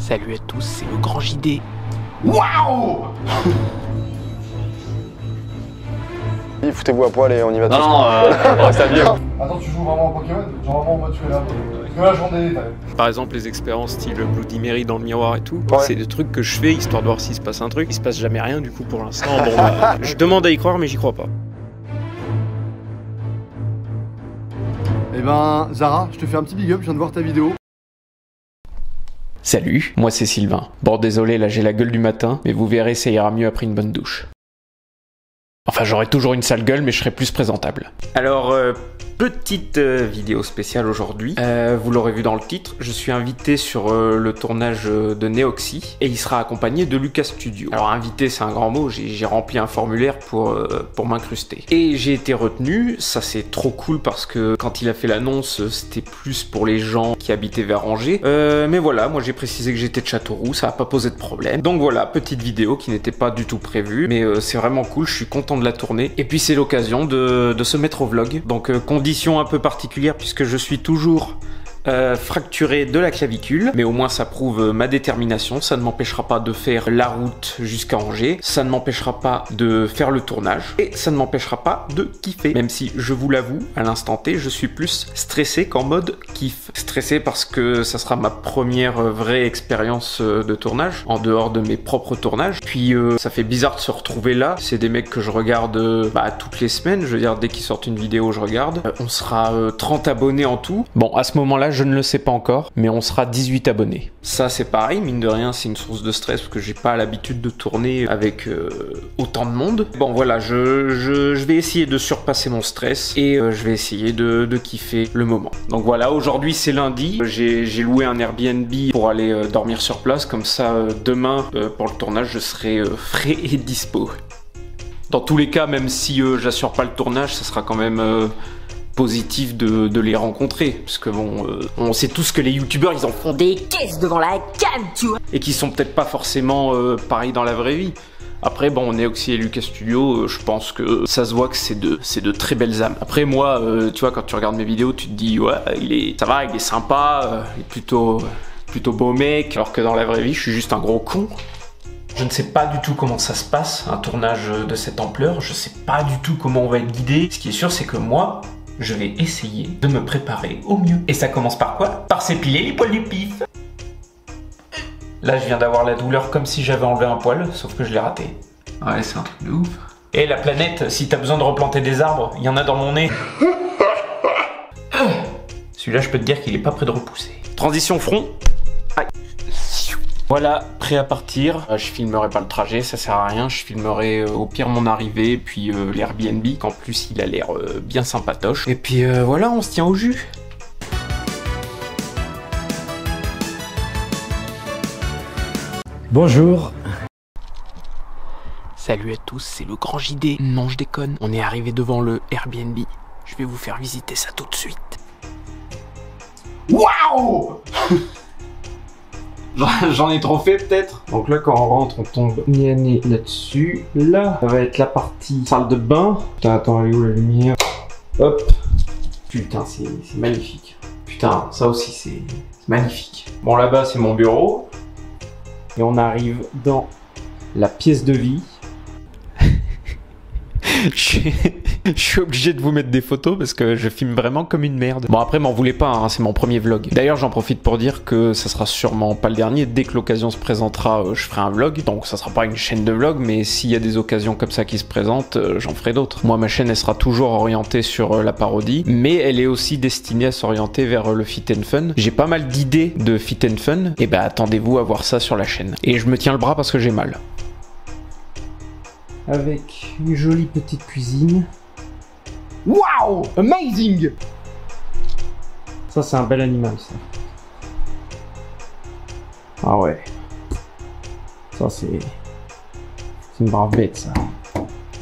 Salut à tous, c'est le grand JD. Waouh! Foutez-vous à poil et on y va tous. Non, on reste habillés. Attends, tu joues vraiment à Pokémon? Genre vraiment en mode tu fais là. Parce que là, j'en ai des détails. Par exemple, les expériences style Bloody Mary dans le miroir et tout, Ouais. c'est des trucs que je fais histoire de voir s'il se passe un truc. Il se passe jamais rien du coup pour l'instant. Bon, bah, je demande à y croire, mais j'y crois pas. Eh ben, Zara, je te fais un petit big up, je viens de voir ta vidéo. Salut, moi c'est Sylvain. Bon, désolé, là j'ai la gueule du matin, mais vous verrez, ça ira mieux après une bonne douche. Enfin, j'aurai toujours une sale gueule, mais je serai plus présentable. Alors, petite vidéo spéciale aujourd'hui. Vous l'aurez vu dans le titre, je suis invité sur le tournage de Neoxy, et il sera accompagné de Lucas Studio. Alors, invité, c'est un grand mot, j'ai rempli un formulaire pour m'incruster. Et j'ai été retenu, ça c'est trop cool parce que quand il a fait l'annonce, c'était plus pour les gens qui habitaient vers Angers. Mais voilà, moi j'ai précisé que j'étais de Châteauroux, ça n'a pas posé de problème. Donc voilà, petite vidéo qui n'était pas du tout prévue, mais c'est vraiment cool, je suis content de la tourner. Et puis c'est l'occasion de se mettre au vlog. Donc condition un peu particulière puisque je suis toujours fracturé de la clavicule, mais au moins ça prouve ma détermination. Ça ne m'empêchera pas de faire la route jusqu'à Angers, ça ne m'empêchera pas de faire le tournage, et ça ne m'empêchera pas de kiffer, même si je vous l'avoue, à l'instant T, je suis plus stressé qu'en mode kiff. Stressé parce que ça sera ma première vraie expérience de tournage, en dehors de mes propres tournages, puis ça fait bizarre de se retrouver là. C'est des mecs que je regarde toutes les semaines, je veux dire, dès qu'ils sortent une vidéo, je regarde. On sera 30 abonnés en tout. Bon, à ce moment-là, je ne le sais pas encore, mais on sera 18 abonnés. Ça, c'est pareil, mine de rien, c'est une source de stress parce que j'ai pas l'habitude de tourner avec autant de monde. Bon, voilà, je vais essayer de surpasser mon stress et je vais essayer de kiffer le moment. Donc voilà, aujourd'hui c'est lundi, j'ai loué un Airbnb pour aller dormir sur place, comme ça demain pour le tournage je serai frais et dispo. Dans tous les cas, même si j'assure pas le tournage, ça sera quand même positif de les rencontrer, parce que bon, on sait tous que les youtubeurs ils en font des caisses devant la cam, tu vois, et qui sont peut-être pas forcément pareils dans la vraie vie. Après bon, Neoxy et Lucas Studio, je pense que ça se voit que c'est de très belles âmes. Après moi, tu vois, quand tu regardes mes vidéos, tu te dis ouais, ça va, il est sympa, il est plutôt beau mec, alors que dans la vraie vie, je suis juste un gros con. Je ne sais pas du tout comment ça se passe, un tournage de cette ampleur, je sais pas du tout comment on va être guidé. Ce qui est sûr, c'est que moi, je vais essayer de me préparer au mieux. Et ça commence par quoi? Par s'épiler les poils du pif. Là, je viens d'avoir la douleur comme si j'avais enlevé un poil, sauf que je l'ai raté. Ouais, c'est un truc de ouf. Et la planète, si t'as besoin de replanter des arbres, il y en a dans mon nez. Celui-là, je peux te dire qu'il est pas près de repousser. Transition front. Aïe. Voilà, prêt à partir. Je filmerai pas le trajet, ça sert à rien. Je filmerai au pire mon arrivée, puis l'Airbnb, qu'en plus il a l'air bien sympatoche. Et puis voilà, on se tient au jus. Bonjour. Salut à tous, c'est le grand JD. Non, je déconne. On est arrivé devant le Airbnb. Je vais vous faire visiter ça tout de suite. Waouh! J'en ai trop fait peut-être. Donc là quand on rentre on tombe nez à nez là-dessus. Là ça va être la partie salle de bain. Putain attends, elle est où la lumière? Hop. Putain c'est magnifique. Putain ça aussi c'est magnifique. Bon là-bas c'est mon bureau. Et on arrive dans la pièce de vie. Je suis obligé de vous mettre des photos parce que je filme vraiment comme une merde. Bon après m'en voulez pas, hein, c'est mon premier vlog. D'ailleurs j'en profite pour dire que ça sera sûrement pas le dernier. Dès que l'occasion se présentera, je ferai un vlog. Donc ça sera pas une chaîne de vlog, mais s'il y a des occasions comme ça qui se présentent, j'en ferai d'autres. Moi ma chaîne elle sera toujours orientée sur la parodie, mais elle est aussi destinée à s'orienter vers le fit and fun. J'ai pas mal d'idées de fit and fun, et bah attendez-vous à voir ça sur la chaîne. Et je me tiens le bras parce que j'ai mal. Avec une jolie petite cuisine. Waouh! Amazing! Ça c'est un bel animal ça. Ah ouais. Ça c'est une brave bête ça.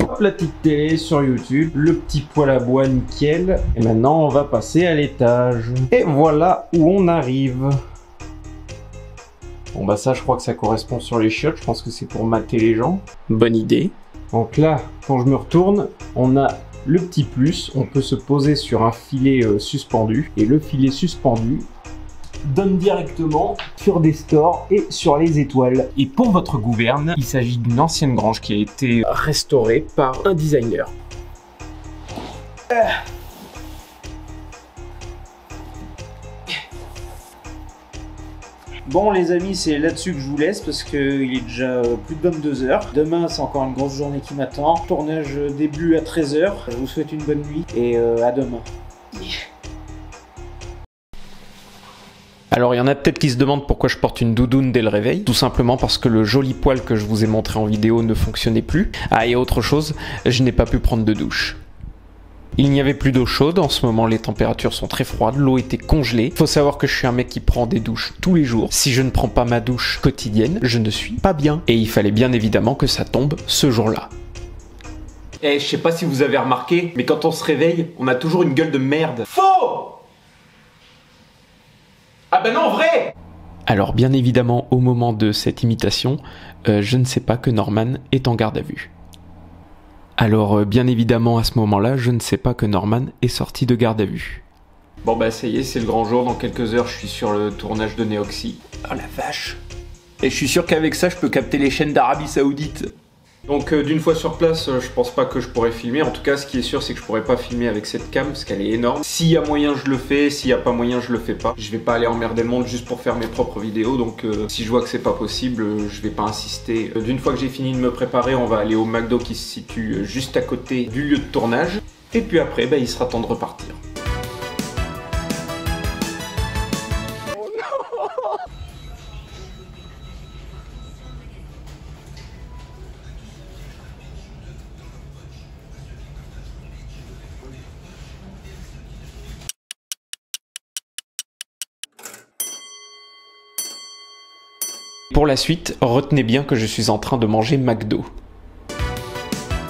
Hop, la petite télé sur YouTube, le petit poêle à bois nickel. Et maintenant on va passer à l'étage. Et voilà où on arrive. Bon bah ça je crois que ça correspond sur les chiottes, je pense que c'est pour mater les gens. Bonne idée. Donc là, quand je me retourne, on a le petit plus, on peut se poser sur un filet suspendu. Et le filet suspendu, donne directement sur des stores et sur les étoiles. Et pour votre gouverne, il s'agit d'une ancienne grange qui a été restaurée par un designer. Bon les amis, c'est là-dessus que je vous laisse parce qu'il est déjà plus de 22 h. Demain, c'est encore une grosse journée qui m'attend. Tournage début à 13 h. Je vous souhaite une bonne nuit et à demain. Alors il y en a peut-être qui se demandent pourquoi je porte une doudoune dès le réveil. Tout simplement parce que le joli poil que je vous ai montré en vidéo ne fonctionnait plus. Ah et autre chose, je n'ai pas pu prendre de douche. Il n'y avait plus d'eau chaude, en ce moment les températures sont très froides, l'eau était congelée. Faut savoir que je suis un mec qui prend des douches tous les jours. Si je ne prends pas ma douche quotidienne, je ne suis pas bien. Et il fallait bien évidemment que ça tombe ce jour-là. Eh, je sais pas si vous avez remarqué, mais quand on se réveille, on a toujours une gueule de merde. Faux! Ah bah non, vrai! Alors bien évidemment, au moment de cette imitation, je ne sais pas que Norman est en garde à vue. Alors bien évidemment à ce moment-là, je ne sais pas que Norman est sorti de garde à vue. Bon bah ça y est, c'est le grand jour, dans quelques heures je suis sur le tournage de Neoxy. Oh la vache! Et je suis sûr qu'avec ça je peux capter les chaînes d'Arabie Saoudite. Donc d'une fois sur place, je pense pas que je pourrais filmer. En tout cas, ce qui est sûr, c'est que je pourrais pas filmer avec cette cam parce qu'elle est énorme. S'il y a moyen, je le fais. S'il y a pas moyen, je le fais pas. Je vais pas aller emmerder le monde juste pour faire mes propres vidéos. Donc si je vois que c'est pas possible, je vais pas insister. D'une fois que j'ai fini de me préparer, on va aller au McDo qui se situe juste à côté du lieu de tournage. Et puis après, bah, il sera temps de repartir. Pour la suite, retenez bien que je suis en train de manger McDo.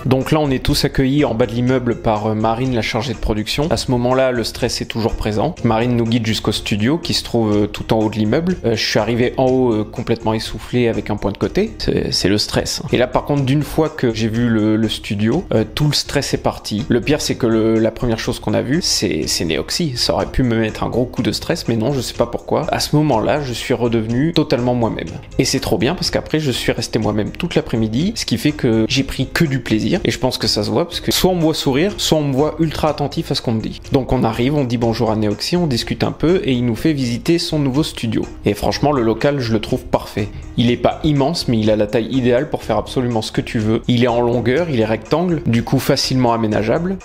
Donc là, on est tous accueillis en bas de l'immeuble par Marine, la chargée de production. À ce moment-là, le stress est toujours présent. Marine nous guide jusqu'au studio qui se trouve tout en haut de l'immeuble. Je suis arrivé en haut complètement essoufflé avec un point de côté. C'est le stress. Et là, par contre, d'une fois que j'ai vu le studio, tout le stress est parti. Le pire, c'est que la première chose qu'on a vue, c'est Neoxy. Ça aurait pu me mettre un gros coup de stress, mais non, je sais pas pourquoi. À ce moment-là, je suis redevenu totalement moi-même. Et c'est trop bien parce qu'après, je suis resté moi-même toute l'après-midi, ce qui fait que j'ai pris que du plaisir. Et je pense que ça se voit parce que soit on me voit sourire, soit on me voit ultra attentif à ce qu'on me dit. Donc on arrive, on dit bonjour à Neoxy, on discute un peu et il nous fait visiter son nouveau studio. Et franchement, le local, je le trouve parfait. Il est pas immense, mais il a la taille idéale pour faire absolument ce que tu veux. Il est en longueur, il est rectangle, du coup facilement aménageable.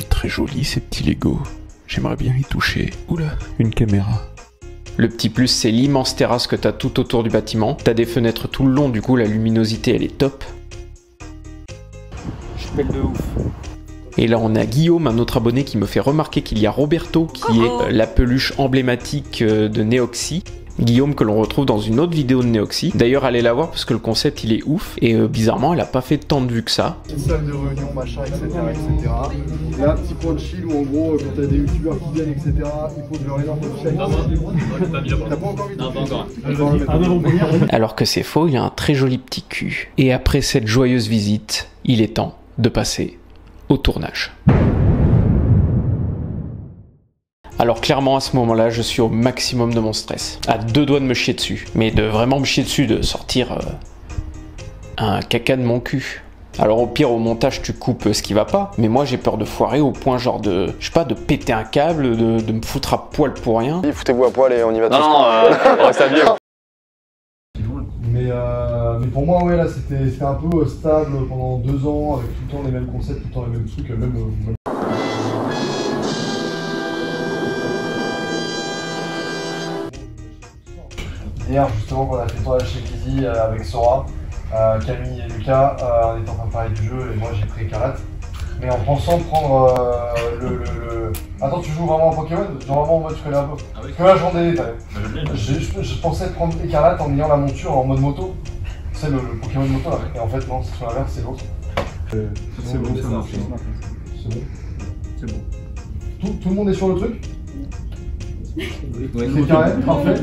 Très joli ces petits Lego. J'aimerais bien y toucher. Oula, une caméra. Le petit plus, c'est l'immense terrasse que t'as tout autour du bâtiment. T'as des fenêtres tout le long, du coup la luminosité elle est top. De ouf. Et là on a Guillaume, un autre abonné qui me fait remarquer qu'il y a Roberto qui est la peluche emblématique de Neoxy. Guillaume que l'on retrouve dans une autre vidéo de Neoxy. D'ailleurs allez la voir parce que le concept il est ouf et bizarrement elle a pas fait tant de vues que ça. Petite salle de réunion, machin, etc. etc. Et là, petit point de chill où en gros quand t'as des youtubeurs qui viennent, etc. Il faut de leur énorme fiche. T'as pas encore vu? Non, pas encore. Alors que c'est faux, il a un très joli petit cul. Et après cette joyeuse visite, il est temps de passer au tournage. Alors clairement à ce moment-là, je suis au maximum de mon stress. À deux doigts de me chier dessus. Mais de vraiment me chier dessus, de sortir un caca de mon cul. Alors au pire, au montage, tu coupes ce qui va pas. Mais moi, j'ai peur de foirer au point genre de... Je sais pas, de péter un câble, de me foutre à poil pour rien. Foutez-vous à poil et on y va tous. Non, Reste à bien. Mais pour moi, ouais, là, c'était un peu stable pendant 2 ans, avec tout le temps les mêmes concepts, tout le temps les mêmes trucs, même... Hier, justement, quand on a fait le tournage chez Kizzy avec Sora, Camille et Lucas, on était en train de parler du jeu et moi j'ai pris Écarlate. Mais en pensant prendre Attends, tu joues vraiment en Pokémon? Genre vraiment en mode tu connais un peu? Ah oui. Parce que là, je rentre des détails. Je pensais prendre Écarlate en ayant la monture en mode moto. C'est le Pokémon moto là. Et en fait, non, c'est sur l'inverse, c'est l'autre. C'est bon, ça marche. C'est bon. C'est bon. Tout le monde est sur le truc? Oui. C'est carré, parfait.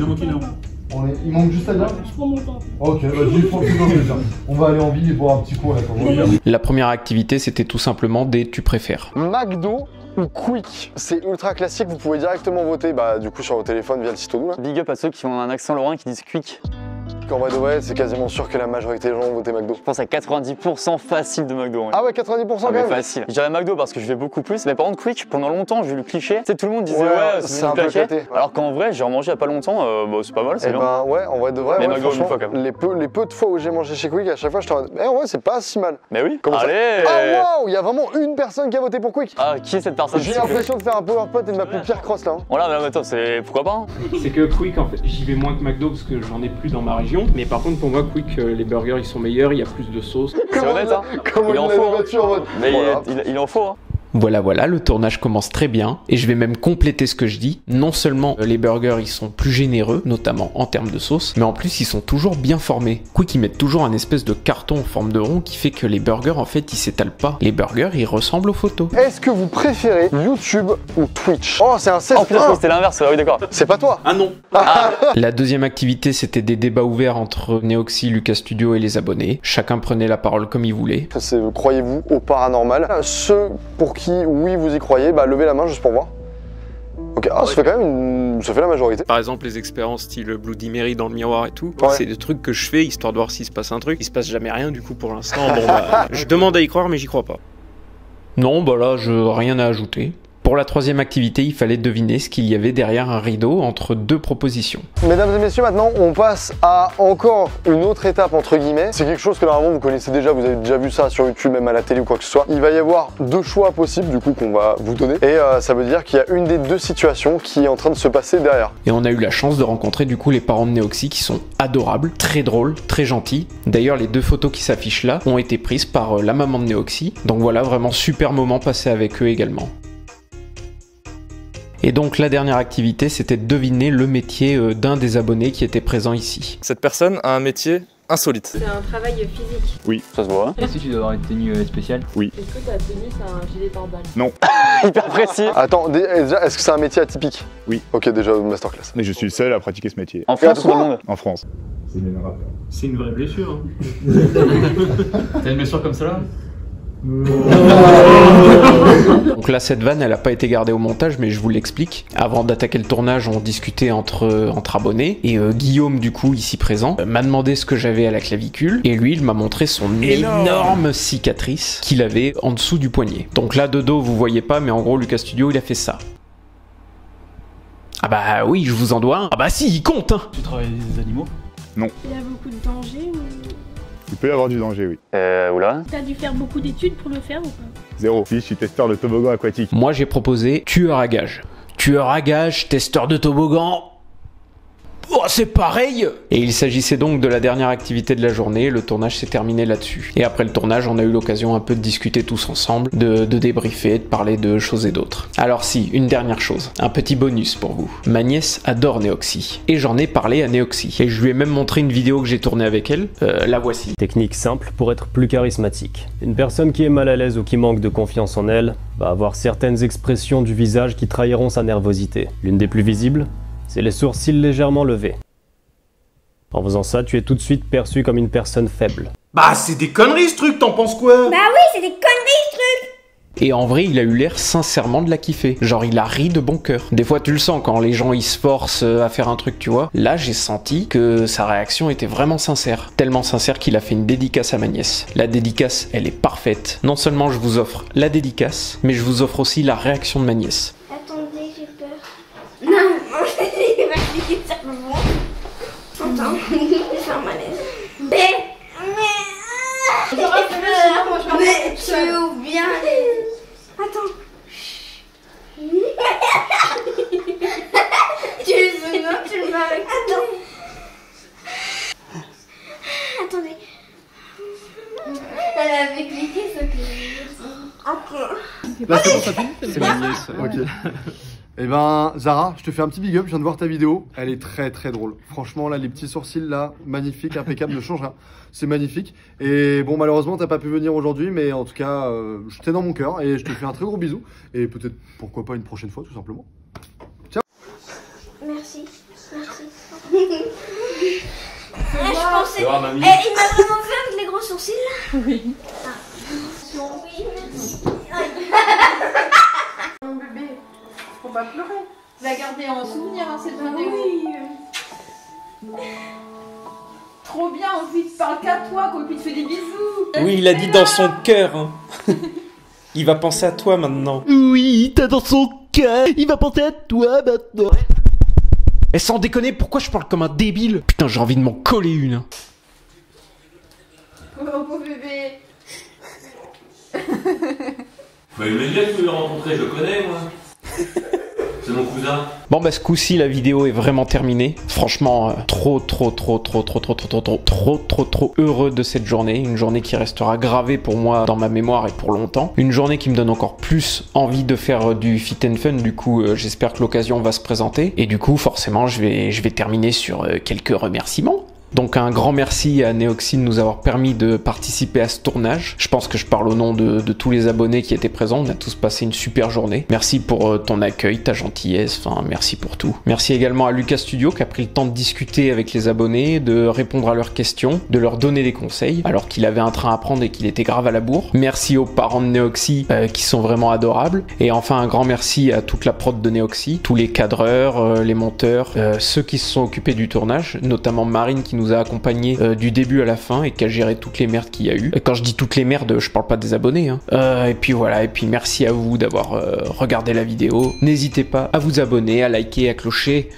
Il manque juste à dire. Je prends mon temps. Ok, bah dis prends tout ton plaisir. On va aller en ville et boire un petit coup, là, pour revenir. La première activité, c'était tout simplement des tu préfères. McDo ou Quick? C'est ultra classique, vous pouvez directement voter du coup sur votre téléphone via le site Odoo. Big up à ceux qui ont un accent lorrain qui disent Quick. En vrai de vrai, c'est quasiment sûr que la majorité des gens ont voté McDo. Je pense à 90% facile de McDo. Ouais. Ah ouais, 90% quand même. Facile. Je dirais McDo parce que je vais beaucoup plus. Mais par contre, Quick, pendant longtemps, j'ai eu le cliché. Tu sais, tout le monde disait ouais, c'est un peu claqué. éclaté. Alors qu'en vrai, j'ai remangé il y a pas longtemps, c'est pas mal, c'est bien. Ben ouais, en vrai de vrai, Mais ouais, McDo une fois franchement, quand même. les peu de fois où j'ai mangé chez Quick, à chaque fois, je te dis, en vrai, c'est pas si mal. Mais oui. Comment ça? Allez. Ah waouh, il y a vraiment une personne qui a voté pour Quick. Ah, qui est cette personne? J'ai l'impression de faire un powerpot et de ma plus pire crosse là. Voilà, mais attends, c'est pourquoi pas hein. C'est que Quick, en fait, j'y vais moins que McDo parce que j'en ai plus dans ma région. Mais par contre, pour moi, Quick, les burgers ils sont meilleurs, il y a plus de sauce. C'est honnête, hein. Comment Il en il faut, l'a battu en mode. Mais Voilà. il en faut, hein. Voilà, le tournage commence très bien, et je vais même compléter ce que je dis. Non seulement les burgers ils sont plus généreux, notamment en termes de sauce, mais en plus ils sont toujours bien formés. Quick ils mettent toujours un espèce de carton en forme de rond qui fait que les burgers en fait ils s'étalent pas. Les burgers ils ressemblent aux photos. Est-ce que vous préférez YouTube ou Twitch? Oh, c'est un 16. Oh putain, c'était l'inverse, ah oui d'accord. C'est pas toi. Ah non. La deuxième activité c'était des débats ouverts entre Neoxy, Lucas Studio et les abonnés. Chacun prenait la parole comme il voulait. Croyez-vous au paranormal? Ceux pour qui oui vous y croyez, bah levez la main juste pour voir. Ok, ça fait quand même ça fait la majorité. Par exemple, les expériences style Bloody Mary dans le miroir et tout, Ouais. c'est des trucs que je fais histoire de voir s'il se passe un truc. Il se passe jamais rien du coup pour l'instant. Bon bah, je demande à y croire mais j'y crois pas. Non, bah là, rien à ajouter. Pour la troisième activité, il fallait deviner ce qu'il y avait derrière un rideau entre deux propositions. Mesdames et messieurs, maintenant on passe à encore une autre étape entre guillemets. C'est quelque chose que normalement vous connaissez déjà, vous avez déjà vu ça sur YouTube, même à la télé ou quoi que ce soit. Il va y avoir deux choix possibles du coup qu'on va vous donner. Et ça veut dire qu'il y a une des deux situations qui est en train de se passer derrière. Et on a eu la chance de rencontrer du coup les parents de Neoxy qui sont adorables, très drôles, très gentils. D'ailleurs les deux photos qui s'affichent là ont été prises par la maman de Neoxy. Donc voilà, vraiment super moment passé avec eux également. Et donc la dernière activité, c'était de deviner le métier d'un des abonnés qui était présent ici. Cette personne a un métier insolite. C'est un travail physique. Oui. Ça se voit. Est-ce que tu dois avoir une tenue spéciale? Oui. Est-ce que ta tenue c'est un gilet pare-balles? Non. Hyper précis. Attends, déjà, est-ce que c'est un métier atypique? Oui. Ok, déjà masterclass. Mais je suis le seul à pratiquer ce métier. En France ou dans le monde? En France. C'est une vraie blessure. Hein. T'as une blessure comme ça là? Donc là cette vanne elle a pas été gardée au montage mais je vous l'explique. Avant d'attaquer le tournage on discutait entre abonnés et Guillaume du coup ici présent m'a demandé ce que j'avais à la clavicule et lui il m'a montré son énorme cicatrice qu'il avait en dessous du poignet. Donc là de dos vous voyez pas mais en gros Lucas Studio il a fait ça. Ah bah oui je vous en dois un. Ah bah si il compte hein. Tu travailles avec des animaux? Il y a beaucoup de danger ou... Il peut y avoir du danger, oui. Oula. T'as dû faire beaucoup d'études pour le faire ou pas? Zéro. Si, je suis testeur de toboggan aquatique. Moi j'ai proposé tueur à gage. Tueur à gage, testeur de toboggan. Oh, c'est pareil! Et il s'agissait donc de la dernière activité de la journée, le tournage s'est terminé là-dessus. Et après le tournage, on a eu l'occasion un peu de discuter tous ensemble, de débriefer, de parler de choses et d'autres. Alors si, une dernière chose, un petit bonus pour vous. Ma nièce adore Neoxy, et j'en ai parlé à Neoxy. Et je lui ai même montré une vidéo que j'ai tournée avec elle, la voici. Technique simple pour être plus charismatique. Une personne qui est mal à l'aise ou qui manque de confiance en elle va avoir certaines expressions du visage qui trahiront sa nervosité. L'une des plus visibles, c'est les sourcils légèrement levés. En faisant ça, tu es tout de suite perçu comme une personne faible. Bah c'est des conneries ce truc, t'en penses quoi? Bah oui, c'est des conneries ce truc! Et en vrai, il a eu l'air sincèrement de la kiffer. Genre, il a ri de bon cœur. Des fois, tu le sens quand les gens ils se forcent à faire un truc, tu vois. Là, j'ai senti que sa réaction était vraiment sincère. Tellement sincère qu'il a fait une dédicace à ma nièce. La dédicace, elle est parfaite. Non seulement je vous offre la dédicace, mais je vous offre aussi la réaction de ma nièce. Attendez, j'ai peur. Non, j'ai pas cliqué sur le bon. Attends, je vais faire malaise. Mais tu ouvres bien les... Attends. Tu le mets avec... Attends. Attendez. Elle avait cliqué ce que... Ok. Là, c'est bon, ça finit? C'est ma nièce. Ok. Eh ben, Zara, je te fais un petit big up, je viens de voir ta vidéo, elle est très très drôle. Franchement, là, les petits sourcils, là, magnifique, impeccable, ne change rien. C'est magnifique. Et bon, malheureusement, t'as pas pu venir aujourd'hui, mais en tout cas, je t'ai dans mon cœur et je te fais un très gros bisou. Et peut-être, pourquoi pas une prochaine fois, tout simplement. Ciao. Merci. Merci. c'est... il m'a vraiment fait avec les gros sourcils. Oui. Oui, merci. Mon bébé, faut pas pleurer. Va garder en souvenir cette vidéo. Oui. Trop bien, on ne parle qu'à toi, qu'on te fait des bisous. Oui, il a dit dans son cœur. Hein. Il va penser à toi maintenant. Oui, t'as dans son cœur. Il va penser à toi maintenant. Et sans déconner, pourquoi je parle comme un débile? Putain, j'ai envie de m'en coller une. Oh, beau bébé. Mais le gars que tu veux rencontrer, je le connais, moi. C'est mon cousin. Bon bah ce coup-ci la vidéo est vraiment terminée. Franchement trop heureux de cette journée. Une journée qui restera gravée pour moi dans ma mémoire et pour longtemps. Une journée qui me donne encore plus envie de faire du fit and fun. Du coup j'espère que l'occasion va se présenter. Et du coup forcément je vais terminer sur quelques remerciements. Donc un grand merci à Neoxy de nous avoir permis de participer à ce tournage. Je pense que je parle au nom de tous les abonnés qui étaient présents. On a tous passé une super journée. Merci pour ton accueil, ta gentillesse, enfin merci pour tout. Merci également à Lucas Studio qui a pris le temps de discuter avec les abonnés, de répondre à leurs questions, de leur donner des conseils alors qu'il avait un train à prendre et qu'il était grave à la bourre. Merci aux parents de Neoxy qui sont vraiment adorables. Et enfin un grand merci à toute la prod de Neoxy, tous les cadreurs, les monteurs, ceux qui se sont occupés du tournage, notamment Marine qui nous a accompagnés du début à la fin et qui a géré toutes les merdes qu'il y a eu. Et quand je dis toutes les merdes, je parle pas des abonnés. Hein. Et puis voilà, et puis merci à vous d'avoir regardé la vidéo. N'hésitez pas à vous abonner, à liker, à clocher.